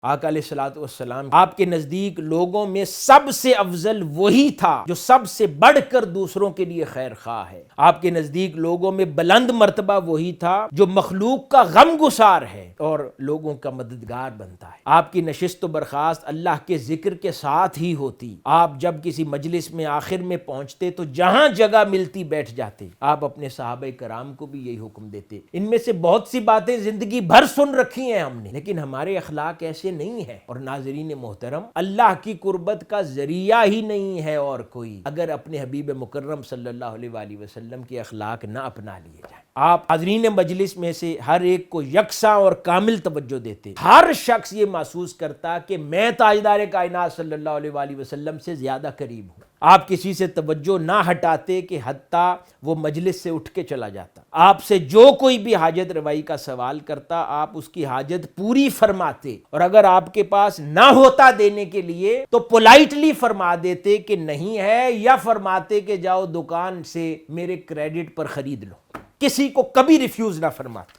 آقا علیہ الصلوۃ والسلام آپ کے نزدیک لوگوں میں سب سے افضل وہی تھا جو سب سے بڑھ کر دوسروں کے لیے خیر خواہ ہے۔ آپ کے نزدیک لوگوں میں بلند مرتبہ وہی تھا جو مخلوق کا غم گسار ہے اور لوگوں کا مددگار بنتا ہے۔ آپ کی نشست و برخاست اللہ کے ذکر کے ساتھ ہی ہوتی۔ آپ جب کسی مجلس میں آخر میں پہنچتے تو جہاں جگہ ملتی بیٹھ جاتے۔ آپ اپنے صحابہ کرام کو بھی یہی حکم دیتے۔ ان میں سے بہت سی باتیں زندگی بھر سن رکھی ہیں ہم نے، لیکن ہمارے اخلاق ایسے نہیں ہے۔ اور ناظرین محترم، اللہ کی قربت کا ذریعہ ہی نہیں ہے اور کوئی اگر اپنے حبیب مکرم صلی اللہ علیہ وآلہ وسلم کے اخلاق نہ اپنا لیے جائیں۔ آپ حاضرین مجلس میں سے ہر ایک کو یکساں اور کامل توجہ دیتے۔ ہر شخص یہ محسوس کرتا کہ میں تاجدار کائنات صلی اللہ علیہ وآلہ وسلم سے زیادہ قریب ہوں۔ آپ کسی سے توجہ نہ ہٹاتے کہ حتیٰ وہ مجلس سے اٹھ کے چلا جاتا۔ آپ سے جو کوئی بھی حاجت روائی کا سوال کرتا، آپ اس کی حاجت پوری فرماتے، اور اگر آپ کے پاس نہ ہوتا دینے کے لیے تو پولائٹلی فرما دیتے کہ نہیں ہے، یا فرماتے کہ جاؤ دکان سے میرے کریڈٹ پر خرید لو۔ کسی کو کبھی ریفیوز نہ فرماتے۔